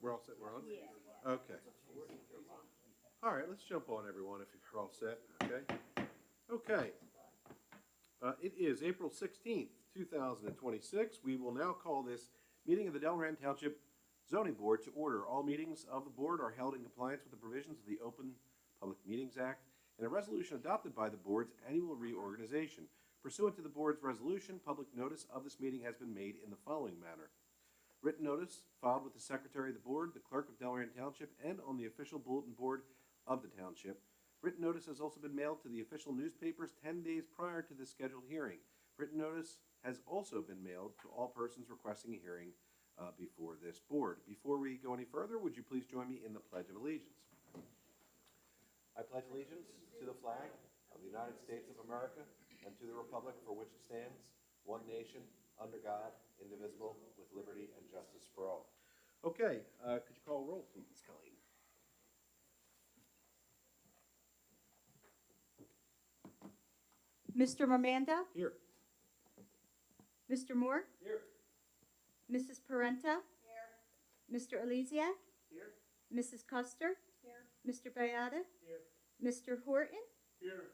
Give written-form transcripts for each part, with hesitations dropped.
We're all set, we're on? Okay. All right, let's jump on, everyone, if you're all set, okay? Okay. It is April 16th, 2026. We will now call this meeting of the Delran Township Zoning Board to order. All meetings of the board are held in compliance with the provisions of the Open Public Meetings Act and a resolution adopted by the board's annual reorganization. Pursuant to the board's resolution, public notice of this meeting has been made in the following manner. Written notice filed with the Secretary of the Board, the Clerk of Delran Township, and on the official bulletin board of the Township. Written notice has also been mailed to the official newspapers 10 days prior to the scheduled hearing. Written notice has also been mailed to all persons requesting a hearing before this board. Before we go any further, would you please join me in the Pledge of Allegiance? I pledge allegiance to the flag of the United States of America and to the republic for which it stands, one nation, under God, indivisible, with liberty and justice for all. Okay, could you call roll, please, Colleen? Mr. Mamanda? Here. Mr. Moore? Here. Mrs. Parenta? Here. Mr. Elysiak? Here. Mrs. Custer? Here. Mr. Bayada? Here. Mr. Horton? Here.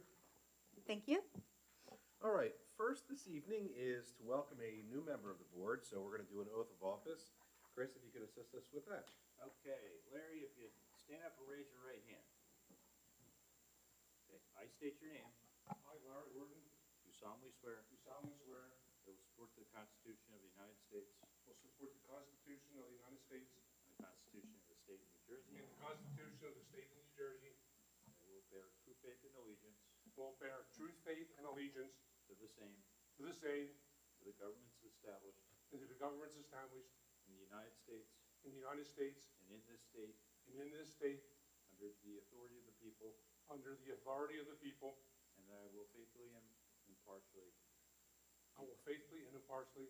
Thank you. All right, first this evening is to welcome a new member of the board, so we're going to do an oath of office. Chris, if you could assist us with that. Okay, Larry, if you stand up and raise your right hand. Okay, I state your name. I, Larry Horton, Do solemnly swear do solemnly swear that I will support the Constitution of the United States will support the Constitution of the United States and the Constitution of the State of New Jersey, and the Constitution of the State of New Jersey, and I will bear true faith and allegiance will bear true faith and allegiance to the same, to the same, to the governments established and to the governments established in the United States in the United States and in this state and in this state under the authority of the people, under the authority of the people. and that I will faithfully and impartially I will faithfully and impartially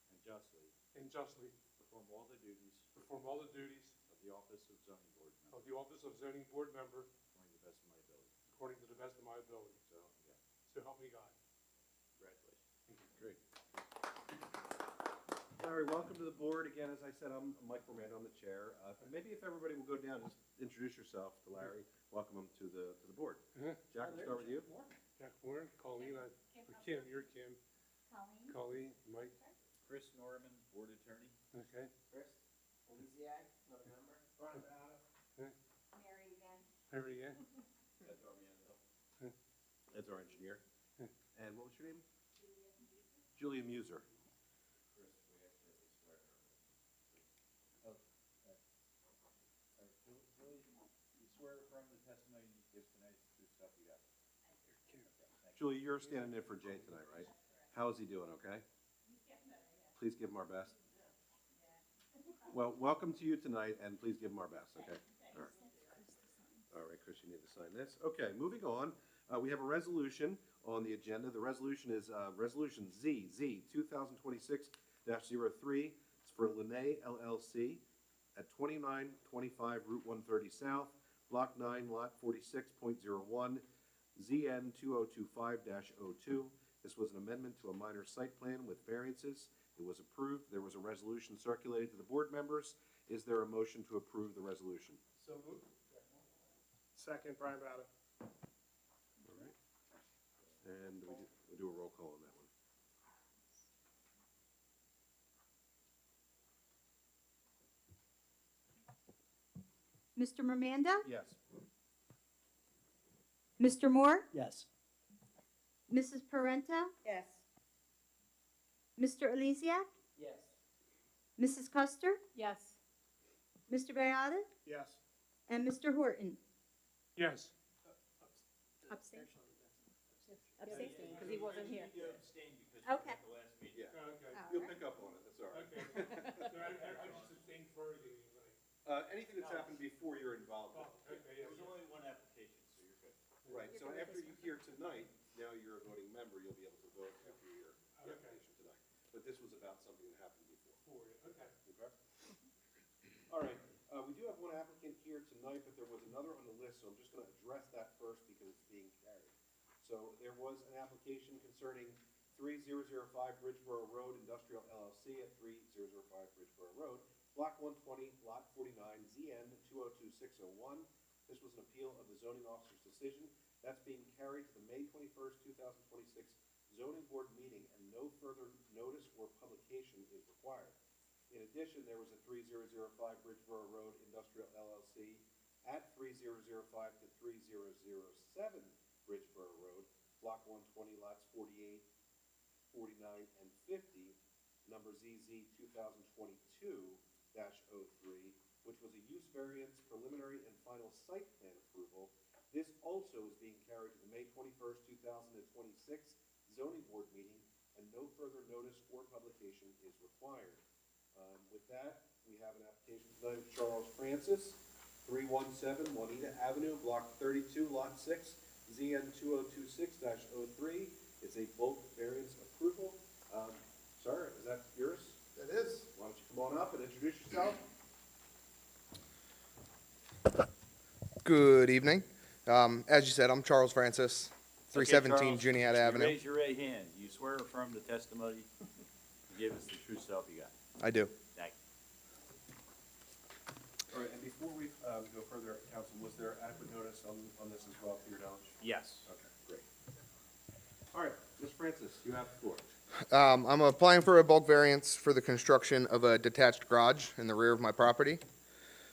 and justly and justly perform all the duties perform all the duties of the office of zoning board member of the office of zoning board member according to the best of my ability. according to the best of my ability. So, yeah, So help me God. congratulations. Great. Larry, welcome to the board. Again, as I said, I'm Mike Romano, I'm the chair. Maybe if everybody will go down, just introduce yourself to Larry. Welcome him to the board. Jack, we'll start with you. Jack Warren, Colleen, Kim, you're Kim, Colleen. Colleen, Mike, Chris Norman, board attorney. okay, Chris Elysiak, another member. Brian Banana. Mary again. Harry, yeah, Ed Darmiento. Ed's our engineer. And what was your name? Julia. Julia Muser. Chris, we asked her if we swear her. Oh, Julie, you swear to affirm the testimony you give tonight is the true stuff you got? Okay, thank you. Julia, you're standing in for Jay tonight, right? How is he doing, okay? He's getting better, yeah. Please give him our best. Yeah. Well, welcome to you tonight, and please give him our best, okay? All right. All right, Chris, you need to sign this. Okay, moving on. We have a resolution on the agenda. The resolution is Resolution ZZ 2026-03. It's for Linnae LLC at 2925 Route 130 South, Block 9, Lot 46.01, ZN 2025-02. This was an amendment to a minor site plan with variances. It was approved. There was a resolution circulated to the board members. Is there a motion to approve the resolution? So moved. second, Brian Banana. All right. And we'll do a roll call on that one. Mr. Mamanda? Yes. Mr. Moore? Yes. Mrs. Parenta? Yes. Mr. Elysiak? Yes. Mrs. Custer? Yes. Mr. Bayada? Yes. And Mr. Horton? Yes. Abstain. Abstain, because he wasn't here. You abstained because you were Okay. at the last meeting. Yeah. Okay, You'll pick up on it, that's all right. okay. So I just abstained for everything tonight. Anything that's happened before you're involved Oh, with. okay, There was yes. only one application, so you're good. Right, so after you hear tonight, now you're a voting member, you'll be able to vote after your Okay. application tonight. But this was about something that happened before. For you, okay. Okay? All right, we do have one applicant here tonight, but there was another on the list, so I'm just gonna address that first because it's being carried. So there was an application concerning 3005 Bridgeboro Road Industrial LLC at 3005 Bridgeboro Road. Block 120, Lot 49, ZN 202601. This was an appeal of the zoning officer's decision. That's being carried to the May 21st, 2026 zoning board meeting, and no further notice or publication is required. In addition, there was a 3005 Bridgeboro Road Industrial LLC at 3005 to 3007 Bridgeboro Road, Block 120, lots 48, 49, and 50, number ZZ 2022-03, which was a use variance preliminary and final site plan approval. This also is being carried to the May 21st, 2026 zoning board meeting, and no further notice or publication is required. With that, we have an application tonight of Charles Francis, 317 Juanita Avenue, Block 32, Lot 6, ZN 2026-03. It's a bulk variance approval. Sir, is that yours? It is. Why don't you come on up and introduce yourself? Good evening. As you said, I'm Charles Francis, 317 Okay, Charles, Juniata Avenue. Raise your right hand. You swear or affirm the testimony you give us the true self you got. I do. Thank you. All right, and before we go further, Council, was there adequate notice on this as well, to your knowledge? Yes. Okay, great. All right, Ms. Francis, you have the floor. I'm applying for a bulk variance for the construction of a detached garage in the rear of my property.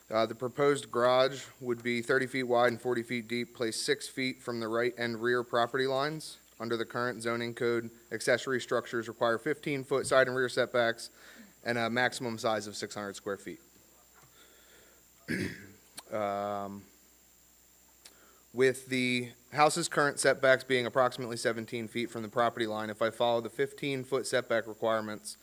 The proposed garage would be 30 feet wide and 40 feet deep, placed 6 feet from the right and rear property lines. Under the current zoning code, accessory structures require 15-foot side and rear setbacks and a maximum size of 600 square feet. With the house's current setbacks being approximately 17 feet from the property line, if I follow the 15-foot setback requirements,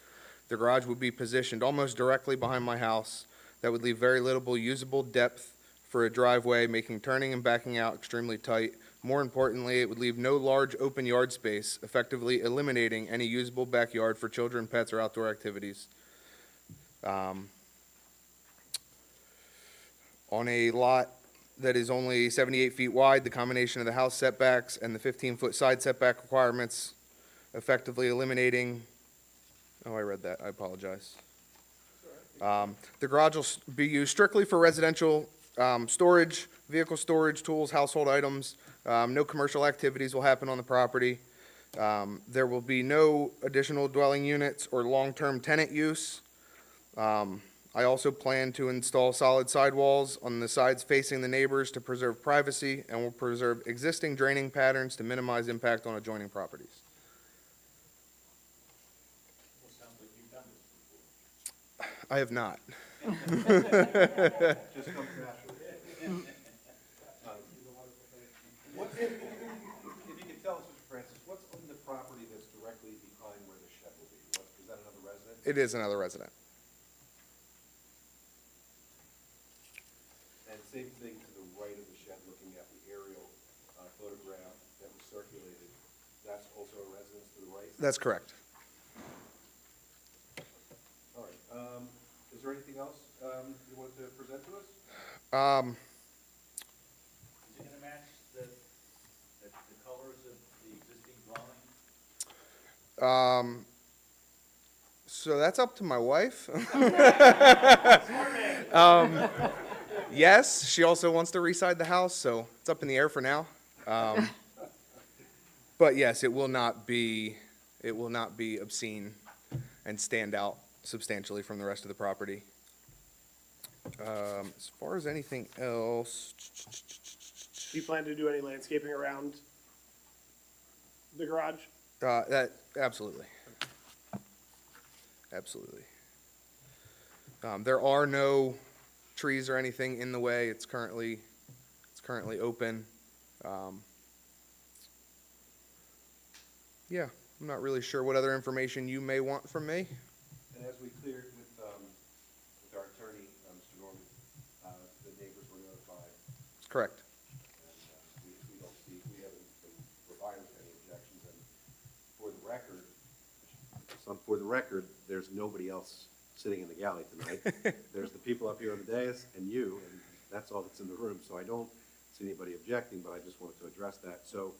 the garage would be positioned almost directly behind my house. That would leave very little usable depth for a driveway, making turning and backing out extremely tight. More importantly, it would leave no large open yard space, effectively eliminating any usable backyard for children, pets, or outdoor activities. On a lot that is only 78 feet wide, the combination of the house setbacks and the 15-foot side setback requirements effectively eliminating, oh, I read that, I apologize. The garage will be used strictly for residential storage, vehicle storage, tools, household items. No commercial activities will happen on the property. There will be no additional dwelling units or long-term tenant use. I also plan to install solid sidewalls on the sides facing the neighbors to preserve privacy and will preserve existing draining patterns to minimize impact on adjoining properties. Well, sounds like you've done this before. I have not. Just comes naturally. What, if you could tell us, Mr. Francis, what's on the property that's directly behind where the shed will be? Is that another resident? It is another resident. And same thing to the right of the shed, looking at the aerial photograph that was circulated. That's also a residence to the right? That's correct. All right. Is there anything else you wanted to present to us? Um, Is it gonna match the colors of the existing dwelling? So that's up to my wife. Yes, she also wants to reside the house, so it's up in the air for now. But yes, it will not be obscene and stand out substantially from the rest of the property. As far as anything else, Do you plan to do any landscaping around the garage? that absolutely. Absolutely. There are no trees or anything in the way. It's currently open. Yeah, I'm not really sure what other information you may want from me. And as we cleared with our attorney, Mr. Norman, the neighbors were notified, Correct. and we haven't been provided with any objections. And for the record, there's nobody else sitting in the galley tonight. There's the people up here on the dais and you, and that's all that's in the room. So I don't see anybody objecting, but I just wanted to address that. So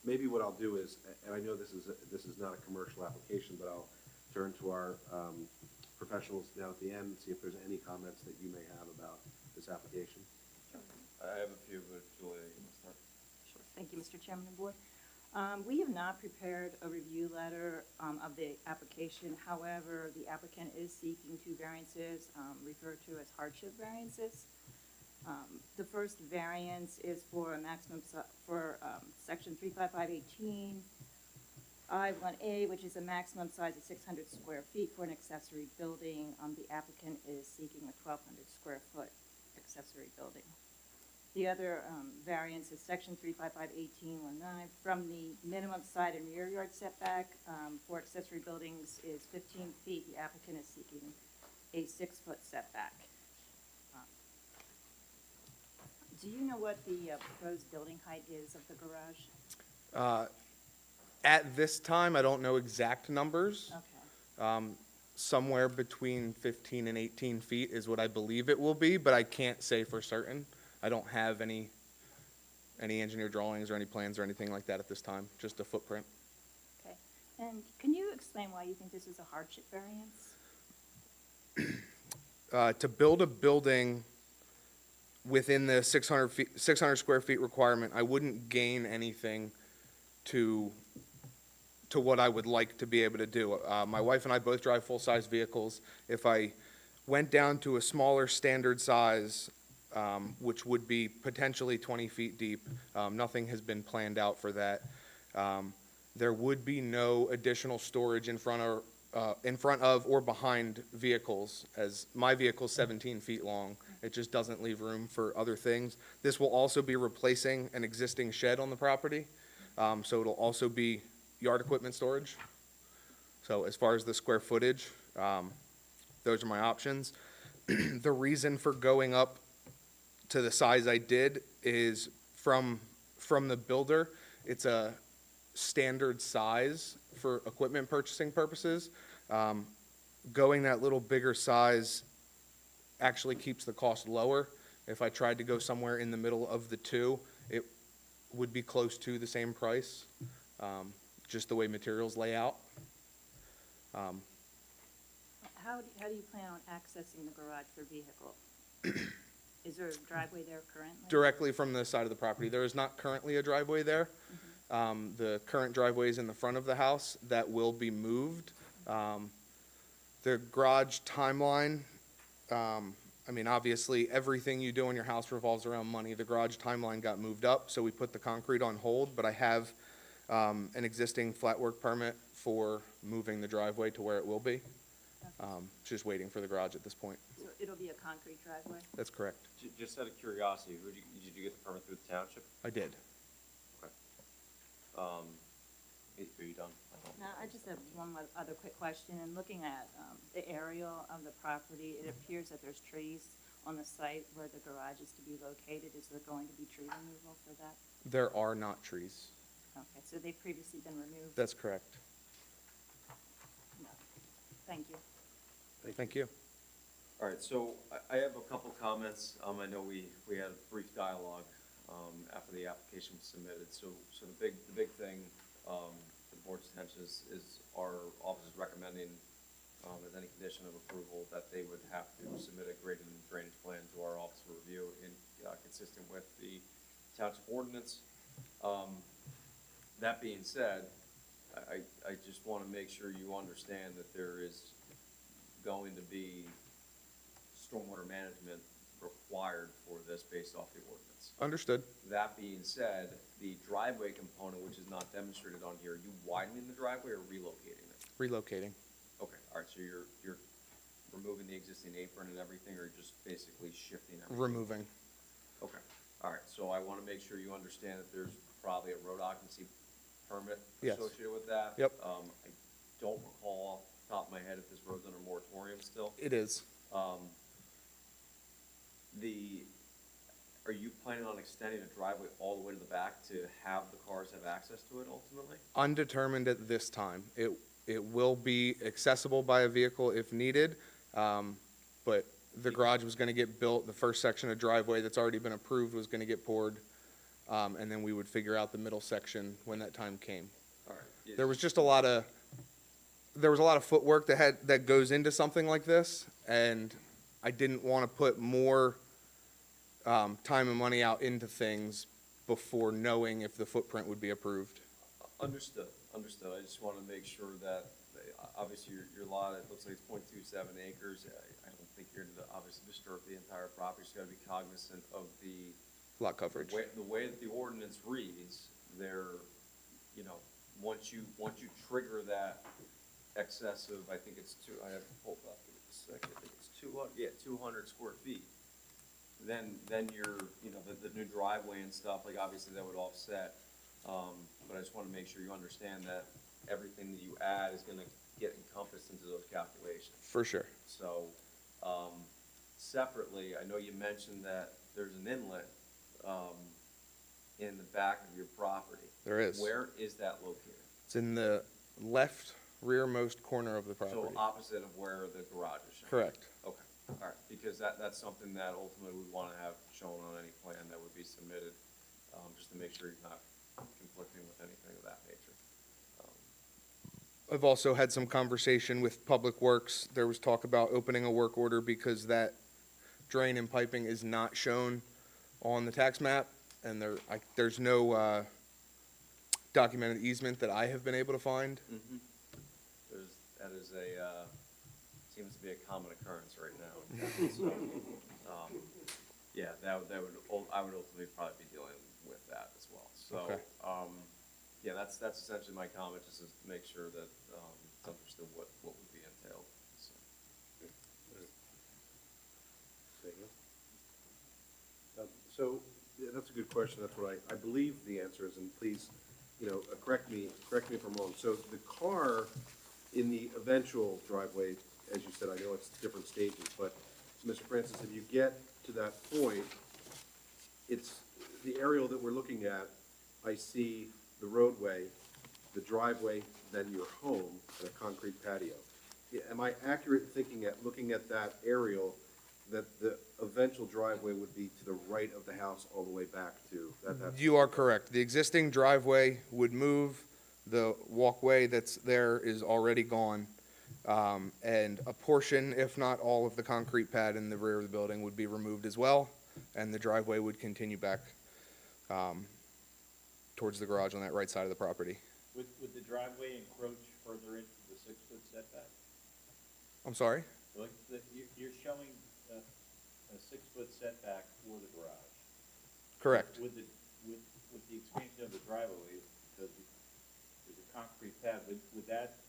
maybe what I'll do is, and I know this is not a commercial application, but I'll turn to our professionals now at the end, see if there's any comments that you may have about this application. I have a few, but Julia, you can start. Sure. Thank you, Mr. Chairman and Board. We have not prepared a review letter of the application. However, the applicant is seeking two variances, referred to as hardship variances. The first variance is for a maximum, for section 35518, I-1A, which is a maximum size of 600 square feet for an accessory building. The applicant is seeking a 1,200 square foot accessory building. The other variance is section 3551819, from the minimum side and rear yard setback for accessory buildings is 15 feet. The applicant is seeking a 6-foot setback. Do you know what the proposed building height is of the garage? At this time, I don't know exact numbers. Okay. Somewhere between 15 and 18 feet is what I believe it will be, but I can't say for certain. I don't have any engineer drawings or any plans or anything like that at this time, just a footprint. Okay. And can you explain why you think this is a hardship variance? To build a building within the 600 square feet requirement, I wouldn't gain anything to what I would like to be able to do. My wife and I both drive full-size vehicles. If I went down to a smaller standard size, which would be potentially 20 feet deep, nothing has been planned out for that. There would be no additional storage in front of or behind vehicles, as my vehicle's 17 feet long. It just doesn't leave room for other things. This will also be replacing an existing shed on the property, so it'll also be yard equipment storage. So as far as the square footage, those are my options. The reason for going up to the size I did is from the builder, it's a standard size for equipment purchasing purposes. Going that little bigger size actually keeps the cost lower. If I tried to go somewhere in the middle of the two, it would be close to the same price, just the way materials lay out. How do you plan on accessing the garage for vehicle? Is there a driveway there currently? Directly from the side of the property. There is not currently a driveway there. The current driveway is in the front of the house. That will be moved. The garage timeline, I mean, obviously, everything you do in your house revolves around money. The garage timeline got moved up, so we put the concrete on hold, but I have an existing flat work permit for moving the driveway to where it will be. Just waiting for the garage at this point. So it'll be a concrete driveway? That's correct. Just out of curiosity, did you get the permit through the township? I did. Okay. Are you done? Now, I just have one other quick question. In looking at the aerial of the property, it appears that there's trees on the site where the garage is to be located. Is there going to be tree removal for that? There are not trees. Okay, so they've previously been removed? That's correct. No. Thank you. Thank you. All right, so I have a couple comments. I know we had a brief dialogue after the application was submitted. So the big thing for the board's attention is our office is recommending as any condition of approval that they would have to submit a grading and drainage plan to our office for review consistent with the township ordinance. That being said, I just want to make sure you understand that there is going to be stormwater management required for this based off the ordinance. Understood. That being said, the driveway component, which is not demonstrated on here, are you widening the driveway or relocating it? Relocating. Okay, all right, so you're removing the existing apron and everything, or just basically shifting everything? Removing. Okay, all right, so I want to make sure you understand that there's probably a road occupancy permit Yes. associated with that. Yep. I don't recall off the top of my head if this road's under moratorium still. It is. Are you planning on extending the driveway all the way to the back to have the cars have access to it ultimately? Undetermined at this time. It will be accessible by a vehicle if needed, but the garage was gonna get built, the first section of driveway that's already been approved was gonna get poured, and then we would figure out the middle section when that time came. All right. There was just a lot of there was a lot of footwork that goes into something like this, and I didn't want to put more time and money out into things before knowing if the footprint would be approved. Understood, understood. I just want to make sure that, obviously, your lot, it looks like it's 0.27 acres. I don't think you're going to obviously disturb the entire property. So you got to be cognizant of the Lot coverage. the way that the ordinance reads, there, you know, once you trigger that excessive, I think it's I have to pull it up in a second, I think it's 200 square feet. Then you're, you know, the new driveway and stuff, like obviously that would offset. But I just want to make sure you understand that everything that you add is going to get encompassed into those calculations. For sure. So, separately, I know you mentioned that there's an inlet, in the back of your property. There is. Where is that located? It's in the left rearmost corner of the property. So opposite of where the garage is shown? Correct. Okay, all right, because that's something that ultimately we'd want to have shown on any plan that would be submitted, just to make sure you're not conflicting with anything of that nature. I've also had some conversation with Public Works. There was talk about opening a work order because that drain and piping is not shown on the tax map, and there's no documented easement that I have been able to find. Mm-hmm. That is seems to be a common occurrence right now. So, yeah, I would ultimately probably be dealing with that as well. So, Okay. yeah, that's essentially my comment, just to make sure that it's understood what would be entailed. So. So, yeah, that's a good question, that's what I believe the answer is, and please, you know, correct me if I'm wrong. So the car in the eventual driveway, as you said, I know it's different stages, but, Mr. Francis, if you get to that point, it's, the aerial that we're looking at, I see the roadway, the driveway, then your home, and a concrete patio. Am I accurate in thinking looking at that aerial, that the eventual driveway would be to the right of the house all the way back to that? You are correct. The existing driveway would move. The walkway that's there is already gone. And a portion, if not all of the concrete pad in the rear of the building would be removed as well. And the driveway would continue back towards the garage on that right side of the property. Would the driveway encroach further into the 6-foot setback? I'm sorry? Like, you're showing a 6-foot setback for the garage. Correct. With the expansion of the driveway, because there's a concrete pad, would that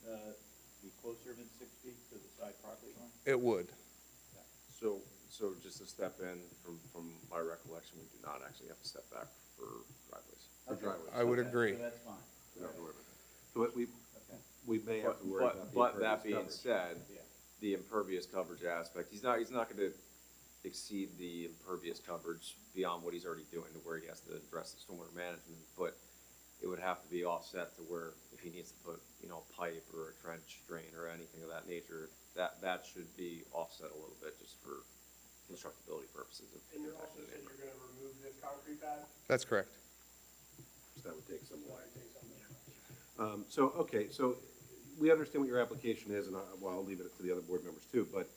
be closer than 6 feet to the side property line? It would. So just to step in, from my recollection, we do not actually have to step back for driveways. For driveways. I would Okay, agree. So that's fine. We don't have to worry about that. So we may have to worry about the But that impervious being coverage. said, Yeah. the impervious coverage aspect, he's not gonna exceed the impervious coverage beyond what he's already doing to where he has to address the stormwater management, but it would have to be offset to where if he needs to put, you know, pipe or a trench drain or anything of that nature, that should be offset a little bit just for constructability purposes of And you also protecting the said neighborhood. you're gonna remove this concrete pad? That's correct. So that would take some So time. I take some of that. Okay, so we understand what your application is, and well, I'll leave it to the other board members too, but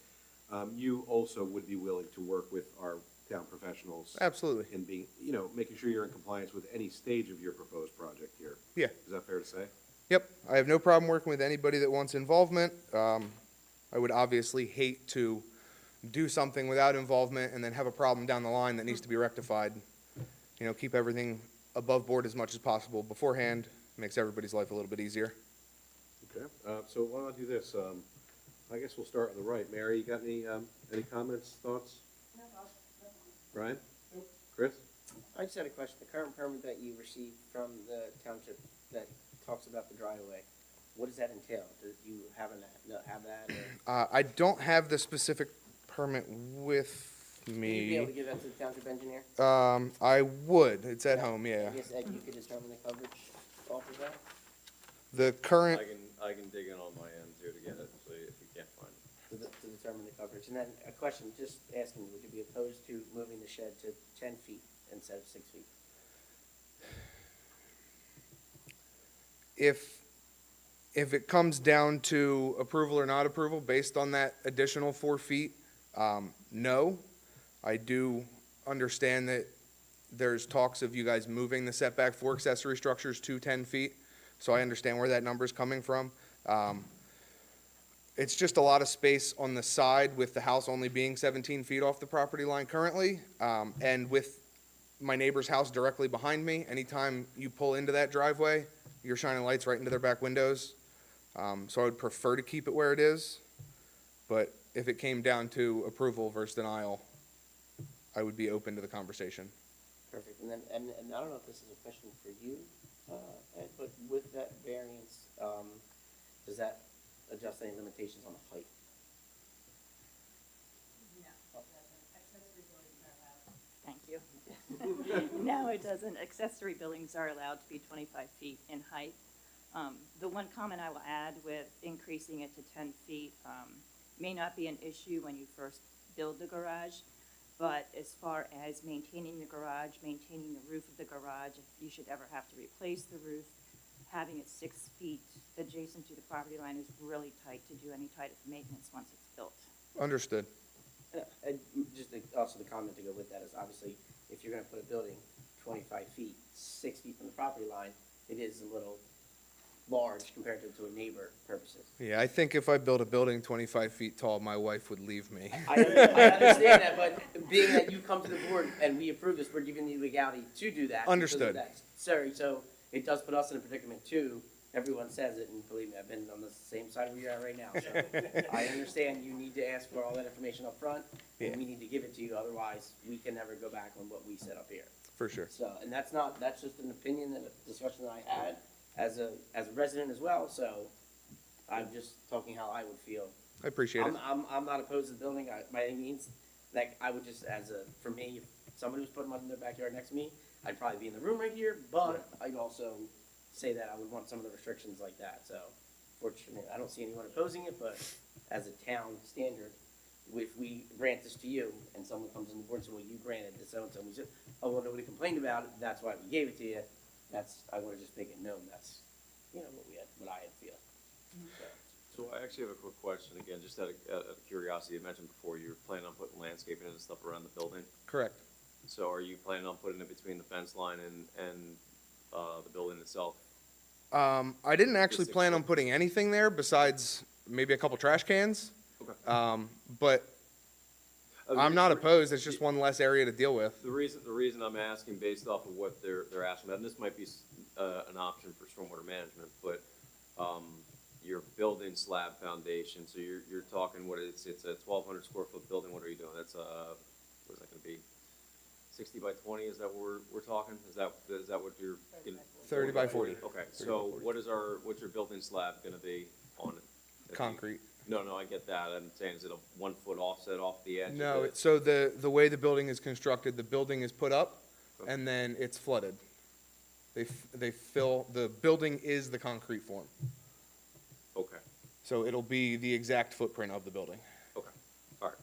you also would be willing to work with our town professionals Absolutely. in being, you know, making sure you're in compliance with any stage of your proposed project here. Yeah. Is that fair to say? Yep. I have no problem working with anybody that wants involvement. I would obviously hate to do something without involvement and then have a problem down the line that needs to be rectified. You know, keep everything above board as much as possible beforehand. Makes everybody's life a little bit easier. Okay, so why don't I do this? I guess we'll start on the right. Mary, you got any comments, thoughts? No, Brian? Chris? I just had a question. The current permit that you received from the township that talks about the driveway, what does that entail? Do you have that? Or I don't have the specific permit with would you be able to me. give that to the township engineer? I would. It's at home, yeah. I guess Ed, you could determine the coverage off of that? The current, I can dig in on my end too to get it, so if you can't find it. To determine the coverage. And then a question, just asking, would you be opposed to moving the shed to 10 feet instead of 6 feet? if If it comes down to approval or not approval based on that additional 4 feet, no. I do understand that there's talks of you guys moving the setback for accessory structures to 10 feet, so I understand where that number's coming from. It's just a lot of space on the side with the house only being 17 feet off the property line currently, and with my neighbor's house directly behind me, anytime you pull into that driveway, you're shining lights right into their back windows. So I would prefer to keep it where it is, but if it came down to approval versus denial, I would be open to the conversation. Perfect, and then, and I don't know if this is a question for you, Ed, but with that variance, does that adjust any limitations on the height? Thank you. No, it doesn't. Accessory buildings are allowed to be 25 feet in height. The one comment I will add with increasing it to 10 feet may not be an issue when you first build the garage, but as far as maintaining the garage, maintaining the roof of the garage, if you should ever have to replace the roof, having it 6 feet adjacent to the property line is really tight to do any type of maintenance once it's built. Understood. And just also the comment to go with that is obviously, if you're gonna put a building 25 feet, 6 feet from the property line, it is a little large compared to a neighbor purposes. Yeah, I think if I built a building 25 feet tall, my wife would leave me. I understand that, but being that you come to the board and we approve this, we're giving you legality to do that. Understood. Sorry, so it does put us in a predicament too. Everyone says it, and believe me, I've been on the same side where you're at right now, so I understand you need to ask for all that information up front, and we need to give it to you, otherwise we can never go back on what we set up here. For sure. So, and that's just an opinion and a discussion that I had as a resident as well, so I'm just talking how I would feel. I appreciate it. I'm not opposed to the building, by any means, like, I would just, for me, if somebody was putting one in their backyard next to me, I'd probably be in the room right here, but I'd also say that I would want some of the restrictions like that, so fortunately, I don't see anyone opposing it, but as a town standard, if we grant this to you, and someone comes on the board and says, well, you granted this, so-and-so, and we said, oh, well, nobody complained about it, that's why we gave it to you, I wanna just make it known, that's, what I had feel. So I actually have a quick question, again, just out of curiosity. You mentioned before you were planning on putting landscaping and stuff around the building. Correct. So are you planning on putting it between the fence line and the building itself? I didn't actually plan on putting anything there besides maybe a couple trash cans. Okay. But I'm not opposed. It's just one less area to deal with. The reason I'm asking based off of what they're asking about, and this might be an option for stormwater management, but your building slab foundation, so you're talking it's a 1,200 square foot building. What are you doing? That's what is that going to be? 60 by 20? Is that what we're talking? Is that what you're? 30 by 40. Okay. So what's your building slab going to be on it? Concrete. No, I get that. I'm saying, is it a 1 foot offset off the edge? No, of it? so the way the building is constructed, the building is put up and then it's flooded. They fill, the building is the concrete form. Okay. So it'll be the exact footprint of the building. Okay. All right.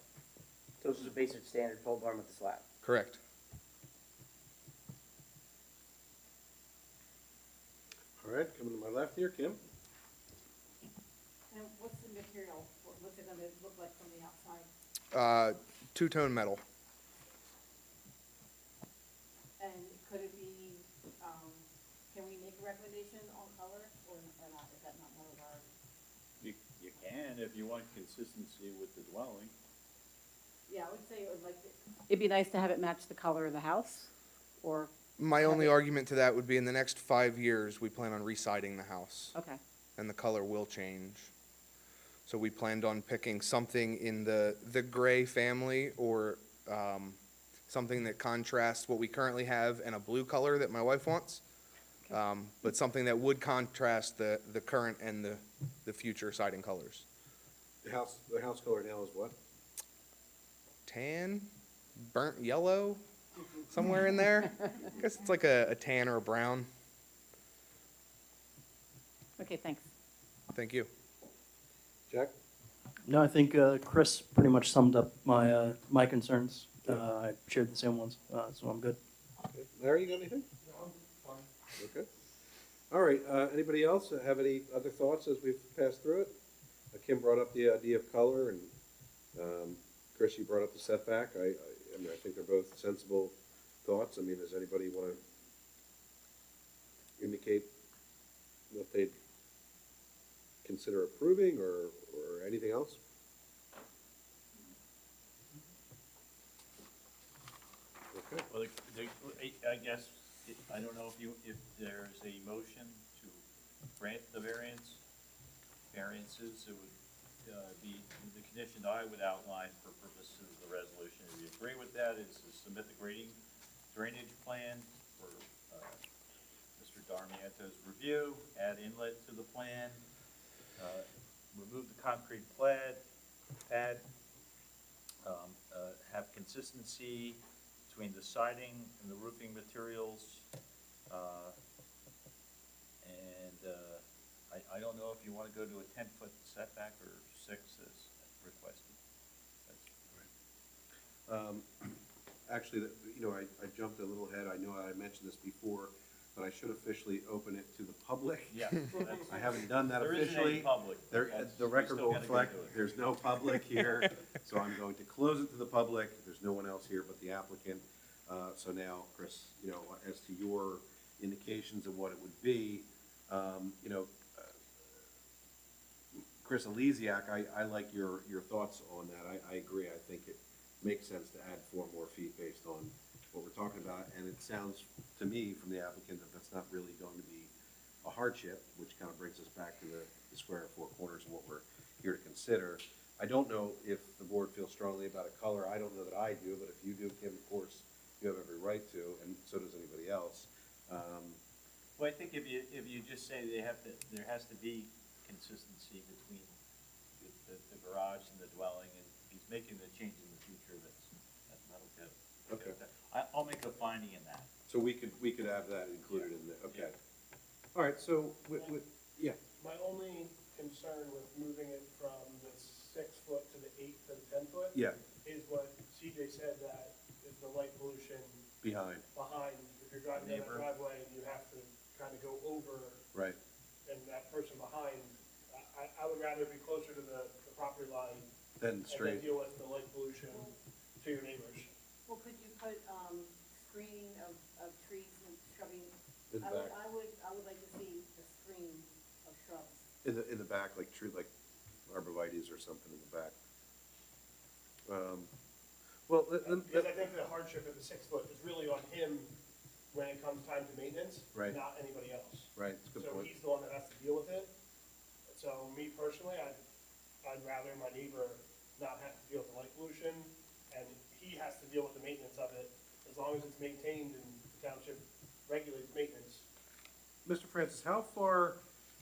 So this is a basic standard pole barn with the slab. Correct. All right, coming to my left here, Kim. And what's the material, what's it gonna look like from the outside? Two-tone metal. And could it be, can we make a recommendation on color, or not, is that not one of our? You can, if you want consistency with the dwelling. Yeah, I would say it would like, it'd be nice to have it match the color of the house, or, My only argument to that would be in the next 5 years, we plan on re-siding the house. okay. And the color will change. So we planned on picking something in the gray family or something that contrasts what we currently have and a blue color that my wife wants. But something that would contrast the current and the future siding colors. The house color now is what? Tan, burnt yellow, somewhere in there. I guess it's like a tan or a brown. Okay, thanks. Thank you. Jack? No, I think Chris pretty much summed up my concerns. I shared the same ones, so I'm good. Okay. Larry, you got anything? No, I'm fine. Okay. All All right, anybody else have any other thoughts as we've passed through it? Kim brought up the idea of color, and Chris, you brought up the setback. I mean, I think they're both sensible thoughts. I mean, does anybody want to indicate what they'd consider approving or anything else? Okay. Well, I guess, I don't know if there's a motion to grant the variances, it would be, the condition I would outline for purposes of the resolution, if you agree with that, is to submit the drainage plan for Mr. Darmiento's review, add inlet to the plan, remove the concrete pad, have consistency between the siding and the roofing materials, I don't know if you wanna go to a 10-foot setback or 6 as requested. Actually, you know, I jumped a little ahead. I know I mentioned this before, but I should officially open it to the public. Yeah. I haven't done that There isn't officially. any public. There, That's- the we record still will gotta get reflect, to it. there's no public here, so I'm going to close it to the public. There's no one else here but the applicant. So now, Chris, you know, as to your indications of what it would be, you know, Chris Elysiak, I like your thoughts on that. I agree. I think it makes sense to add 4 more feet based on what we're talking about. And it sounds to me from the applicant that that's not really going to be a hardship, which kind of brings us back to the square and 4 corners and what we're here to consider. I don't know if the board feels strongly about a color. I don't know that I do, but if you do, Kim, of course, you have every right to, and so does anybody else. Well, I think if you just say there has to be consistency between the garage and the dwelling, and if he's making the change in the future, that'll get. Okay. I'll make a finding in that. So we could have that included in the, okay. Yeah. All right, so yeah, My only concern with moving it from the 6 foot to the 8 to the 10 foot yeah, is what CJ said, that is the light pollution behind, behind. If you're driving down that Neighbor. driveway and you have to kind of go over, right. and that person behind, I would rather be closer to the property line Then and then straight, deal with the light pollution to your neighbors. Well, could you put, screening of trees and shrubby? in the back, I would like to see a screen of shrubs. in the back, like tree, like arborvitae's or something in the back. Well, Because I think the hardship of the 6 foot is really on him when it comes time to maintenance, Right. not anybody else. right, it's a good So point. he's the one that has to deal with it. So me personally, I'd rather my neighbor not have to deal with the light pollution, and he has to deal with the maintenance of it, as long as it's maintained and the township regulates maintenance. Mr. Francis, how far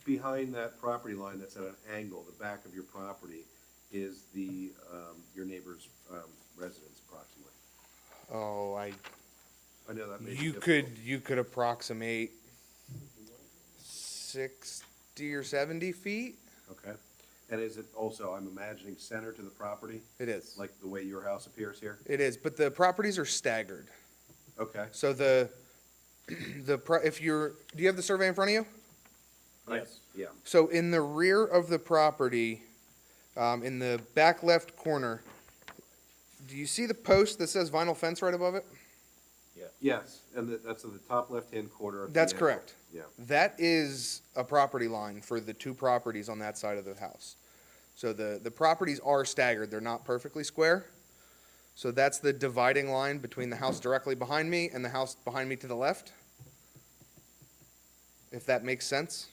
behind that property line that's at an angle, the back of your property, is the, your neighbor's, residence approximately? Oh, I know that may be you difficult. could approximate 60 or 70 feet. Okay, and is it also, I'm imagining, center to the property, It is. like the way your house appears here? It is, but the properties are staggered. Okay. So if do you have the survey in front of you? Yes. Yeah, So in the rear of the property, in the back left corner, do you see the post that says vinyl fence right above it? yes, and that's in the top left-hand corner of the That's angle. correct. Yeah, That is a property line for the 2 properties on that side of the house. So the properties are staggered, they're not perfectly square. So that's the dividing line between the house directly behind me and the house behind me to the left. If that makes sense.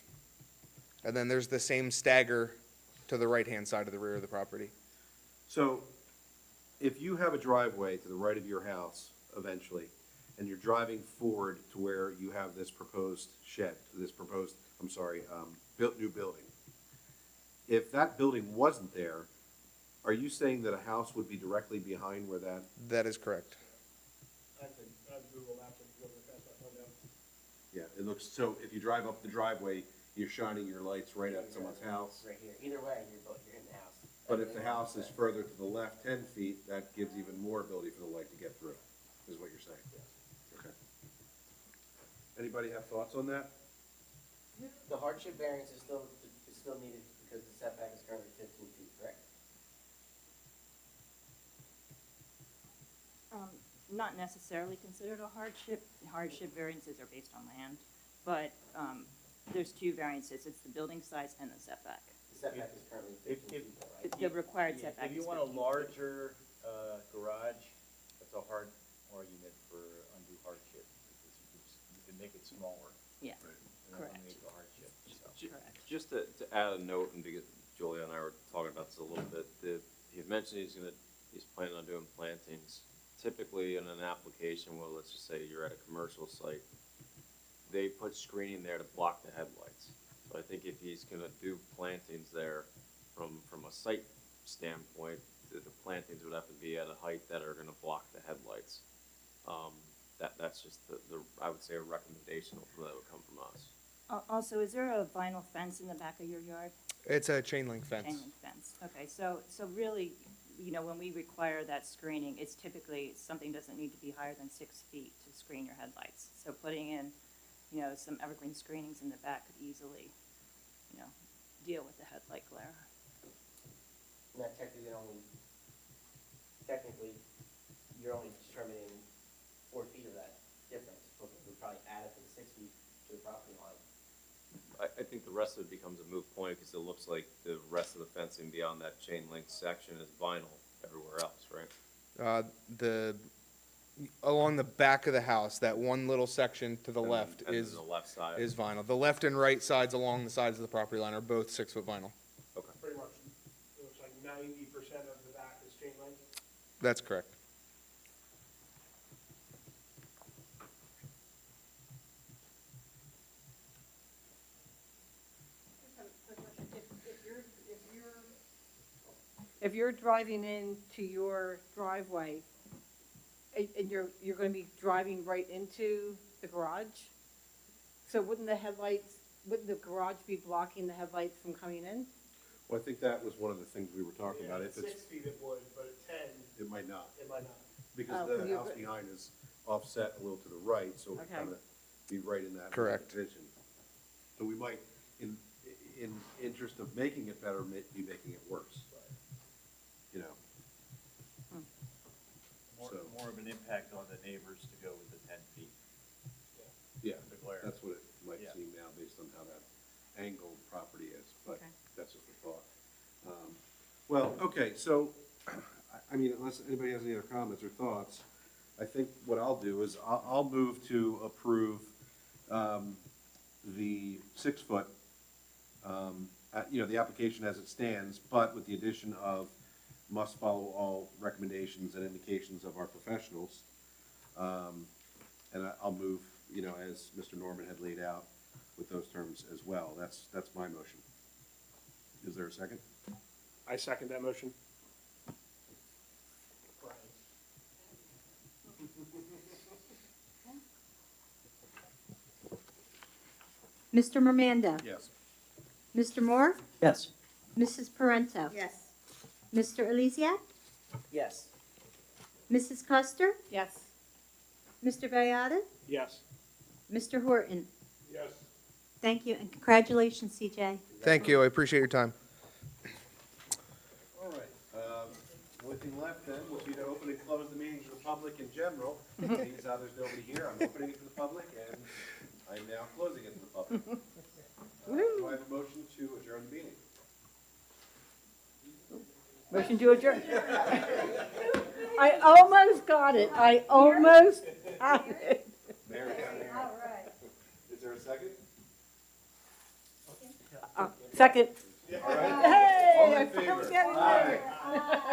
And then there's the same stagger to the right-hand side of the rear of the property. so if you have a driveway to the right of your house eventually, and you're driving forward to where you have this proposed shed, built new building, if that building wasn't there, are you saying that a house would be directly behind where that? That is correct. I'd Google Maps and go to the fence that window. Yeah, it looks, so if you drive up the driveway, you're shining your lights right at someone's house. Right here. Either way, you're in the house. But if the house is further to the left 10 feet, that gives even more ability for the light to get through, is what you're saying? Okay. Anybody have thoughts on that? The hardship variance is still needed because the setback is currently 15 feet, correct? Not necessarily considered a hardship. Hardship variances are based on land, but there's two variances. It's the building size and the setback. The setback is currently If- 15 feet, though, right? The required Yeah, setback If is you want 15 a feet. larger, garage, that's a hard argument for undue hardship, because you can make it smaller. Yeah, and correct. eliminate the hardship, so. Correct. Just to add a note, and because Julia and I were talking about this a little bit, he had mentioned he's planning on doing plantings. Typically in an application, well, let's just say you're at a commercial site, they put screening there to block the headlights. So I think if he's gonna do plantings there, from a site standpoint, the plantings would have to be at a height that are gonna block the headlights. That's just I would say a recommendation that would come from us. Also, is there a vinyl fence in the back of your yard? It's a chain link Chain fence. link fence. Okay, so really, when we require that screening, it's typically, something doesn't need to be higher than 6 feet to screen your headlights. So putting in, some evergreen screenings in the back could easily, deal with the headlight glare. And that technically, you're only determining 4 feet of that difference, but we'd probably add it to the 6 feet to the property line. I think the rest of it becomes a moot point, because it looks like the rest of the fencing beyond that chain link section is vinyl everywhere else, right? Along the back of the house, that one little section to the And left then- and is then the left side. vinyl. The left and right sides along the sides of the property line are both 6-foot vinyl. Pretty much, it looks like 90% of the back is chain link. That's correct. Just have a quick question. If you're driving into your driveway, and you're gonna be driving right into the garage, so wouldn't the garage be blocking the headlights from coming in? Well, I think that was one of the things we were talking about. Yeah, If at it's, 6 feet it would, but at 10, it might not, it might not. because Oh, the you- house behind is offset a little to the right, so it would Okay. kind of be right in that Correct. vision. So we might, in interest of making it better, be making it worse. So- More of an impact on the neighbors to go with the 10 feet, Yeah, the glare. that's what it might Yeah. seem now, based on how that angled property is, but Okay. that's just a thought. Well, okay, so, I mean, unless anybody has any other comments or thoughts, I think what I'll do is I'll move to approve the 6-foot, the application as it stands, but with the addition of must follow all recommendations and indications of our professionals. And I'll move, as Mr. Norman had laid out with those terms as well. That's my motion. Is there a second? I second that motion. Mr. Mermando? Yes. Mr. Moore? Yes. Mrs. Parento? Yes. Mr. Elysiak? Yes. Mrs. Custer? Yes. Mr. Bayada? Yes. Mr. Horton? Yes. Thank you, and congratulations, CJ. Thank you. I appreciate your time. All right. Only thing left then would be to open and close the meeting to the public in general. Seeing as how there's nobody here, I'm opening it to the public, and I'm now closing it to the public. Do I have a motion to adjourn the meeting? Motion to adjourn. I almost got it. I almost got it. Mary down here. All right. Is there a second? Second. All right. Hey, All in I favor? finally got it Aye. there.